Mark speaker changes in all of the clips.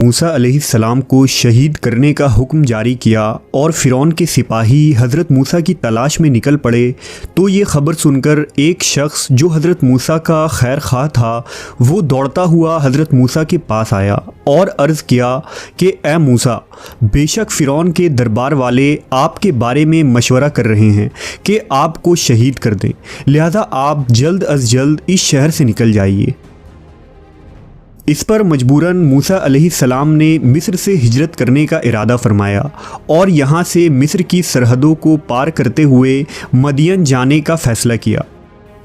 Speaker 1: मूसा अलैहिस्सलाम को शहीद करने का हुक्म जारी किया और फ़िरौन के सिपाही हज़रत मूसा की तलाश में निकल पड़े तो ये ख़बर सुनकर एक शख्स जो हज़रत मूसा का खैर ख़्वाह था वो दौड़ता हुआ हज़रत मूसा के पास आया और अर्ज़ किया कि ए मूसा, बेशक फ़िरौन के दरबार वाले आपके बारे में मशवरा कर रहे हैं कि आपको शहीद कर दें, लिहाजा आप जल्द अज़ जल्द इस शहर से निकल जाइए। इस पर मजबूरन मूसा अलैहिस्सलाम ने मिस्र से हिजरत करने का इरादा फरमाया और यहाँ से मिस्र की सरहदों को पार करते हुए मदियन जाने का फ़ैसला किया।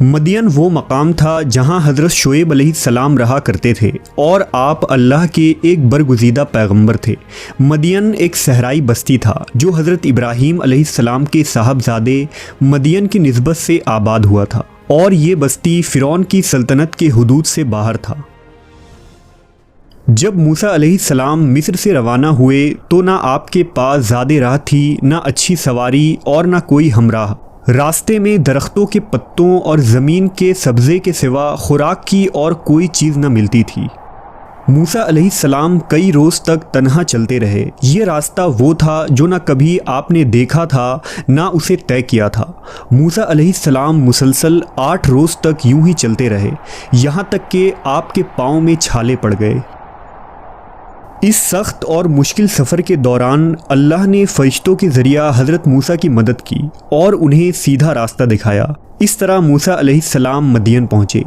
Speaker 1: मदियन वो मकाम था जहाँ हज़रत शुएब अलैहिस्सलाम रहा करते थे और आप अल्लाह के एक बरगुज़ीदा पैगंबर थे। मदियन एक सहराई बस्ती था जो हज़रत इब्राहीम अलैहिस्सलाम के साहबजादे मदियन की निस्बत से आबाद हुआ था और ये बस्ती फ़िरौन की सल्तनत के हुदूद से बाहर था। जब मूसा अलैहिस्सलाम मिस्र से रवाना हुए तो ना आपके पास ज़्यादा राह थी, ना अच्छी सवारी और ना कोई हमराह। रास्ते में दरख्तों के पत्तों और ज़मीन के सब्ज़े के सिवा खुराक की और कोई चीज़ न मिलती थी। मूसा अलैहिस्सलाम कई रोज़ तक तन्हा चलते रहे। ये रास्ता वो था जो ना कभी आपने देखा था ना उसे तय किया था। मूसा अलैहिस्सलाम मुसलसल 8 रोज़ तक यूं ही चलते रहे, यहाँ तक कि आपके पाँव में छाले पड़ गए। इस सख्त और मुश्किल सफ़र के दौरान अल्लाह ने फ़रिश्तों के ज़रिया हज़रत मूसा की मदद की और उन्हें सीधा रास्ता दिखाया। इस तरह मूसा अलैहिस्सलाम मदियन पहुँचे।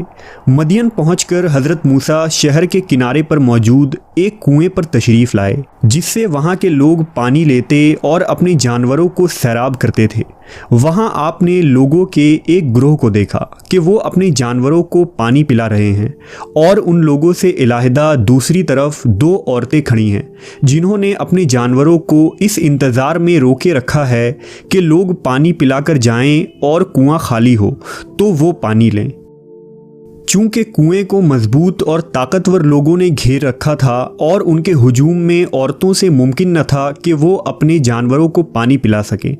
Speaker 1: मदियन पहुंचकर हज़रत मूसा शहर के किनारे पर मौजूद एक कुएं पर तशरीफ़ लाए जिससे वहाँ के लोग पानी लेते और अपने जानवरों को सैराब करते थे। वहाँ आपने लोगों के एक ग्रोह को देखा कि वो अपने जानवरों को पानी पिला रहे हैं और उन लोगों से इलाहिदा दूसरी तरफ 2 औरतें खड़ी हैं जिन्होंने अपने जानवरों को इस इंतज़ार में रोके रखा है कि लोग पानी पिलाकर जाएं और कुआं खाली हो तो वो पानी लें। चूँकि कुएं को मजबूत और ताकतवर लोगों ने घेर रखा था और उनके हुजूम में औरतों से मुमकिन न था कि वो अपने जानवरों को पानी पिला सकें।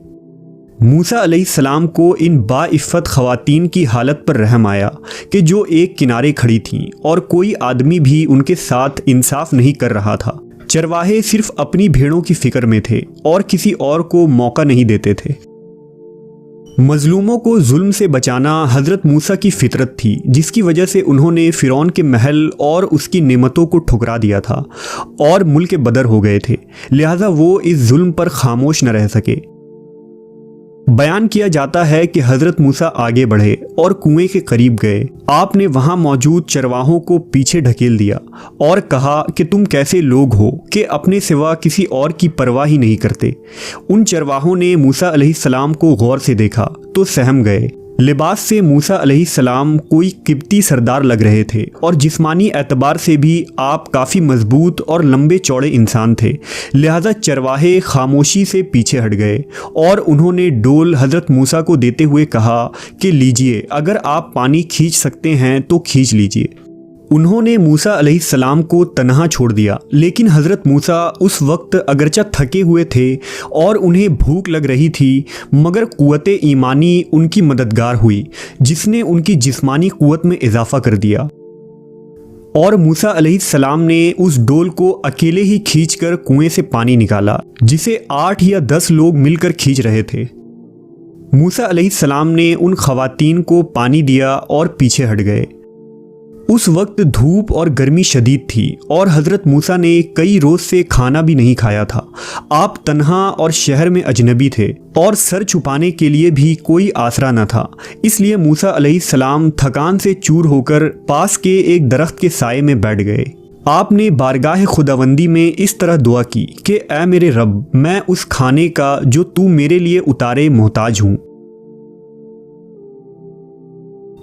Speaker 1: मूसा अलैहिस्सलाम को इन बाइफ़्फ़त ख़वातीन की हालत पर रहम आया कि जो एक किनारे खड़ी थीं और कोई आदमी भी उनके साथ इंसाफ नहीं कर रहा था। चरवाहे सिर्फ अपनी भेड़ों की फ़िक्र में थे और किसी और को मौका नहीं देते थे। मज़लूमों को जुल्म से बचाना हज़रत मूसा की फ़ितरत थी जिसकी वजह से उन्होंने फ़िरौन के महल और उसकी नेमतों को ठुकरा दिया था और मुल्क बदर हो गए थे, लिहाजा वो इस जुल्म पर खामोश न रह सके। बयान किया जाता है कि हज़रत मूसा आगे बढ़े और कुएं के करीब गए। आपने वहां मौजूद चरवाहों को पीछे ढकेल दिया और कहा कि तुम कैसे लोग हो कि अपने सिवा किसी और की परवाह ही नहीं करते। उन चरवाहों ने मूसा अलैहिस्सलाम को गौर से देखा तो सहम गए। लिबास से मूसा अलैहिस्सलाम कोई किब्ती सरदार लग रहे थे और जिस्मानी एतबार से भी आप काफ़ी मजबूत और लंबे चौड़े इंसान थे, लिहाजा चरवाहे खामोशी से पीछे हट गए और उन्होंने डोल हज़रत मूसा को देते हुए कहा कि लीजिए, अगर आप पानी खींच सकते हैं तो खींच लीजिए। उन्होंने मूसा अलैहिस्सलाम को तन्हा छोड़ दिया, लेकिन हज़रत मूसा उस वक्त अगरचा थके हुए थे और उन्हें भूख लग रही थी, मगर क़ुव्वत ईमानी उनकी मददगार हुई जिसने उनकी जिस्मानी क़ुव्वत में इजाफ़ा कर दिया और मूसा अलैहिस्सलाम ने उस डोल को अकेले ही खींचकर कुएं से पानी निकाला जिसे 8 या 10 लोग मिलकर खींच रहे थे। मूसा अलैहिस्सलाम ने उन ख़वातीन को पानी दिया और पीछे हट गए। उस वक्त धूप और गर्मी शदीद थी और हज़रत मूसा ने कई रोज़ से खाना भी नहीं खाया था। आप तन्हा और शहर में अजनबी थे और सर छुपाने के लिए भी कोई आसरा न था, इसलिए मूसा अलैहिस्सलाम थकान से चूर होकर पास के एक दरख्त के साए में बैठ गए। आपने बारगाह खुदावंदी में इस तरह दुआ की कि ऐ मेरे रब, मैं उस खाने का जो तू मेरे लिए उतारे मोहताज हूँ।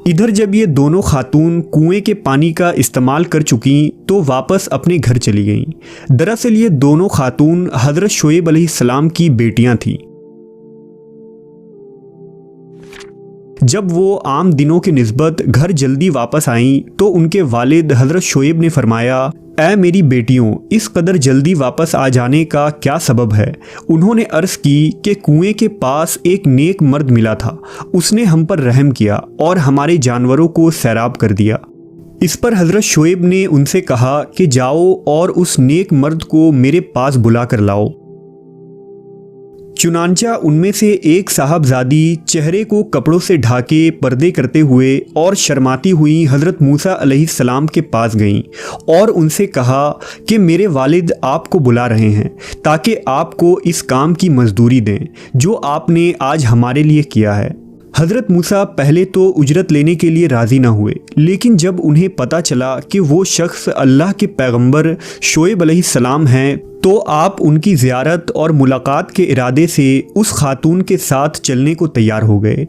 Speaker 1: इधर जब ये दोनों खातून कुएं के पानी का इस्तेमाल कर चुकी तो वापस अपने घर चली गईं। दरअसल ये दोनों खातून हज़रत शुएब अलैहिस्सलाम की बेटियां थीं। जब वो आम दिनों के निस्बत घर जल्दी वापस आईं तो उनके वालिद हज़रत शुएब ने फरमाया, ऐ मेरी बेटियों, इस कदर जल्दी वापस आ जाने का क्या सबब है? उन्होंने अर्ज़ की कि कुएं के पास एक नेक मर्द मिला था, उसने हम पर रहम किया और हमारे जानवरों को सैराब कर दिया। इस पर हज़रत शुएब ने उनसे कहा कि जाओ और उस नेक मर्द को मेरे पास बुला कर लाओ। चुनांचा उनमें से एक साहबजादी चेहरे को कपड़ों से ढाके पर्दे करते हुए और शर्माती हुई हज़रत मूसा अलैहिस्सलाम के पास गईं और उनसे कहा कि मेरे वालिद आपको बुला रहे हैं ताकि आपको इस काम की मजदूरी दें जो आपने आज हमारे लिए किया है। हज़रत मूसा पहले तो उजरत लेने के लिए राज़ी ना हुए, लेकिन जब उन्हें पता चला कि वो शख्स अल्लाह के पैगंबर शुएब अलैहिस्सलाम हैं तो आप उनकी ज़ियारत और मुलाकात के इरादे से उस खातून के साथ चलने को तैयार हो गए।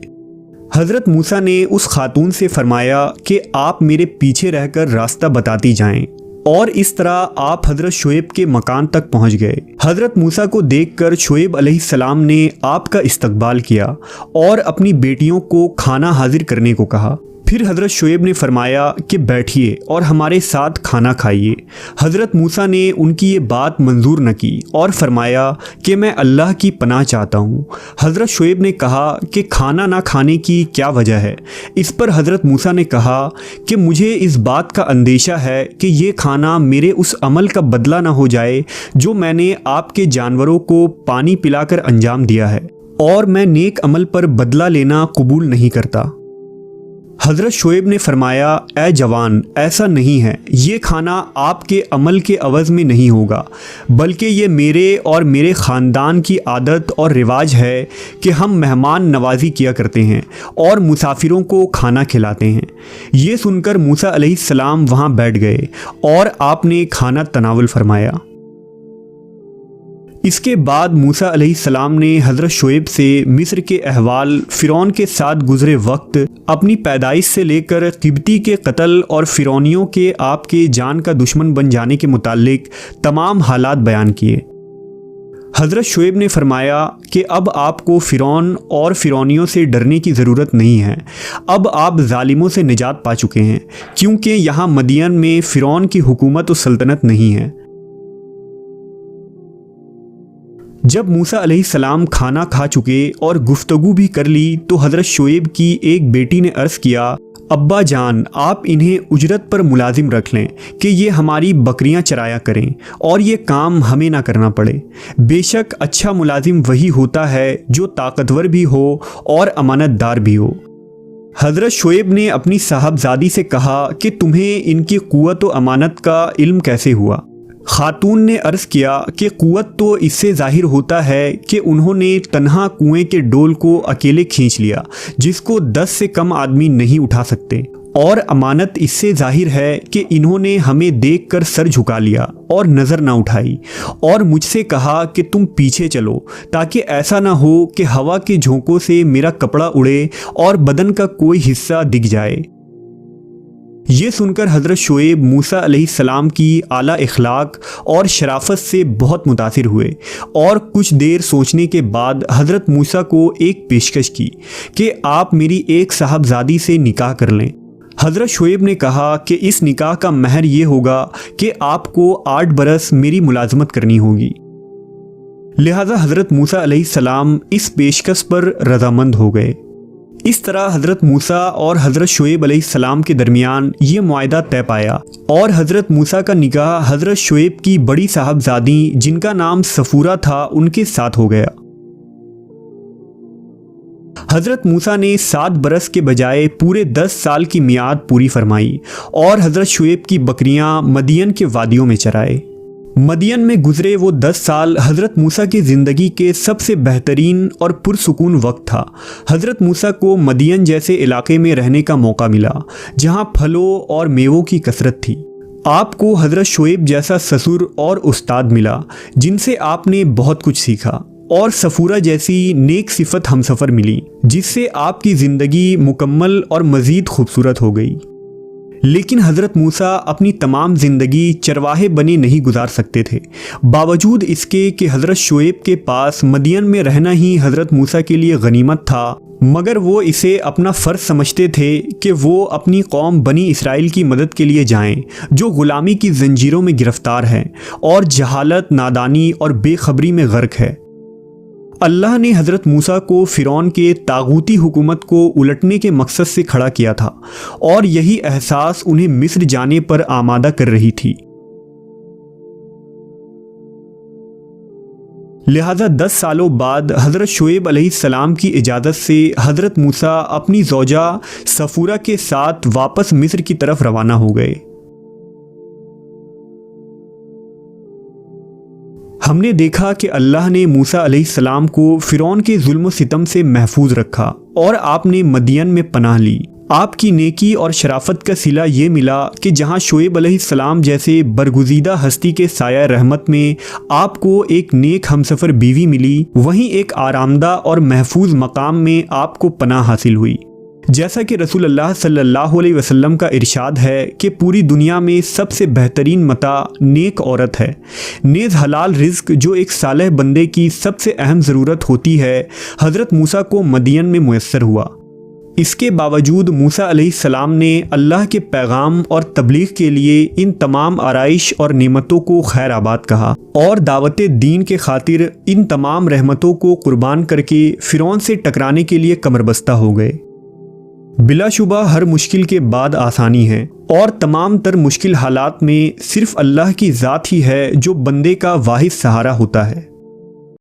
Speaker 1: हज़रत मूसा ने उस खातून से फरमाया कि आप मेरे पीछे रहकर रास्ता बताती जाएं, और इस तरह आप हज़रत शुएब के मकान तक पहुंच गए। हज़रत मूसा को देखकर शुएब अलैहिस्सलाम ने आपका इस्तकबाल किया और अपनी बेटियों को खाना हाजिर करने को कहा। फिर हज़रत शुएब ने फरमाया कि बैठिए और हमारे साथ खाना खाइए। हज़रत मूसा ने उनकी ये बात मंजूर न की और फरमाया कि मैं अल्लाह की पनाह चाहता हूँ। हज़रत शुएब ने कहा कि खाना ना खाने की क्या वजह है। इस पर हज़रत मूसा ने कहा कि मुझे इस बात का अंदेशा है कि ये खाना मेरे उस अमल का बदला ना हो जाए जो मैंने आपके जानवरों को पानी पिलाकर अंजाम दिया है, और मैं नेक अमल पर बदला लेना कबूल नहीं करता। हज़रत शुएब ने फरमाया, ए जवान, ऐसा नहीं है, ये खाना आपके अमल के अवज़ में नहीं होगा, बल्कि ये मेरे और मेरे ख़ानदान की आदत और रिवाज है कि हम मेहमान नवाजी किया करते हैं और मुसाफिरों को खाना खिलाते हैं। ये सुनकर मूसा अलैहिस्सलाम वहाँ बैठ गए और आपने खाना तनावुल फरमाया। इसके बाद मूसा अलैहिस्सलाम ने हज़रत शुएब से मिस्र के अहवाल, फ़िरौन के साथ गुज़रे वक्त, अपनी पैदाइश से लेकर तिब्ती के कत्ल और फ़िरौनियों के आपके जान का दुश्मन बन जाने के मुताल्लिक तमाम हालात बयान किए। हज़रत शुएब ने फरमाया कि अब आपको फ़िरौन और फ़िरौनियों से डरने की ज़रूरत नहीं है। अब आप ज़ालिमों से निजात पा चुके हैं, क्योंकि यहाँ मदियन में फ़िरौन की हुकूमत और सल्तनत नहीं है। जब मूसा अलैहिस्सलाम खाना खा चुके और गुफ्तगू भी कर ली तो हज़रत शुएब की एक बेटी ने अर्ज़ किया, अब्बा जान, आप इन्हें उजरत पर मुलाजिम रख लें कि ये हमारी बकरियां चराया करें और ये काम हमें ना करना पड़े। बेशक अच्छा मुलाजिम वही होता है जो ताकतवर भी हो और अमानतदार भी हो। हज़रत शुएब ने अपनी साहबजादी से कहा कि तुम्हें इनकी क़ुव्वत व अमानत का इल्म कैसे हुआ। खातून ने अर्ज़ किया कि क़ुव्वत तो इससे ज़ाहिर होता है कि उन्होंने तन्हा कुएं के डोल को अकेले खींच लिया जिसको 10 से कम आदमी नहीं उठा सकते, और अमानत इससे ज़ाहिर है कि इन्होंने हमें देखकर सर झुका लिया और नज़र ना उठाई और मुझसे कहा कि तुम पीछे चलो ताकि ऐसा ना हो कि हवा के झोंकों से मेरा कपड़ा उड़े और बदन का कोई हिस्सा दिख जाए। ये सुनकर हज़रत शुएब मूसा अलैहिस्सलाम की आला इखलाक और शराफत से बहुत मुतासिर हुए और कुछ देर सोचने के बाद हज़रत मूसा को एक पेशकश की कि आप मेरी एक साहबजादी से निकाह कर लें। हज़रत शुएब ने कहा कि इस निकाह का महर ये होगा कि आपको 8 बरस मेरी मुलाजमत करनी होगी। लिहाजा हज़रत मूसा अलैहिस्सलाम इस पेशकश पर रज़ामंद हो गए। इस तरह हज़रत मूसा और हज़रत शुएब अलैहिस्सलाम के दरमियान ये मुआहदा तय पाया और हज़रत मूसा का निकाह हज़रत शुएब की बड़ी साहबजादी जिनका नाम सफूरा था उनके साथ हो गया। हज़रत मूसा ने 7 बरस के बजाय पूरे 10 साल की मियाद पूरी फरमाई और हज़रत शुएब की बकरियां मदियन के वादियों में चराए। मदियन में गुजरे वो 10 साल हज़रत मूसा की ज़िंदगी के सबसे बेहतरीन और पुरसुकून वक्त था। हज़रत मूसा को मदियन जैसे इलाके में रहने का मौका मिला जहाँ फलों और मेवों की कसरत थी। आपको हज़रत शुएब जैसा ससुर और उस्ताद मिला जिनसे आपने बहुत कुछ सीखा, और सफूरा जैसी नेक सिफत हमसफ़र मिली जिससे आपकी ज़िंदगी मुकम्मल और मज़ीद खूबसूरत हो गई। लेकिन हज़रत मूसा अपनी तमाम ज़िंदगी चरवाहे बने नहीं गुजार सकते थे। बावजूद इसके कि हज़रत शुएब के पास मदियन में रहना ही हज़रत मूसा के लिए गनीमत था, मगर वो इसे अपना फ़र्ज समझते थे कि वो अपनी कौम बनी इसराइल की मदद के लिए जाएं, जो ग़ुलामी की जंजीरों में गिरफ़्तार है और जहालत, नादानी और बेखबरी में गर्क है। अल्लाह ने हज़रत मूसा को फ़िरौन के तागूती हुकूमत को उलटने के मकसद से खड़ा किया था और यही एहसास उन्हें मिस्र जाने पर आमादा कर रही थी। लिहाजा 10 सालों बाद हज़रत शुएब अलैहिस्सलाम की इजाज़त से हज़रत मूसा अपनी ज़ौजा सफ़ूरा के साथ वापस मिस्र की तरफ रवाना हो गए। हमने देखा कि अल्लाह ने मूसा अलैहिस्सलाम को फ़िरौन के जुल्म सितम से महफूज रखा और आपने मदियन में पनाह ली। आपकी नेकी और शराफत का सिला ये मिला कि जहाँ शुएब अलैहिस्सलाम जैसे बरगुज़ीदा हस्ती के साया रहमत में आपको एक नेक हमसफ़र बीवी मिली, वहीं एक आरामदा और महफूज मकाम में आपको पनाह हासिल हुई। जैसा कि रसूल अल्लाह सल्लल्लाहु अलैहि वसल्लम का इरशाद है कि पूरी दुनिया में सबसे बेहतरीन मता नेक औरत है। नेज़ हलाल रिज़्क जो एक सालेह बंदे की सबसे अहम ज़रूरत होती है, हज़रत मूसा को मदियन में मुयस्सर हुआ। इसके बावजूद मूसा अलैहिस्सलाम ने अल्लाह के पैगाम और तबलीग के लिए इन तमाम आराइश और नेमतों को खैर आबाद कहा और दावत दीन के खातिर इन तमाम रहमतों को कुर्बान करके फ़िरौन से टकराने के लिए कमरबस्ता हो गए। बिलाशुबा हर मुश्किल के बाद आसानी है और तमाम तर मुश्किल हालात में सिर्फ अल्लाह की ज़ात ही है जो बंदे का वाहिद सहारा होता है।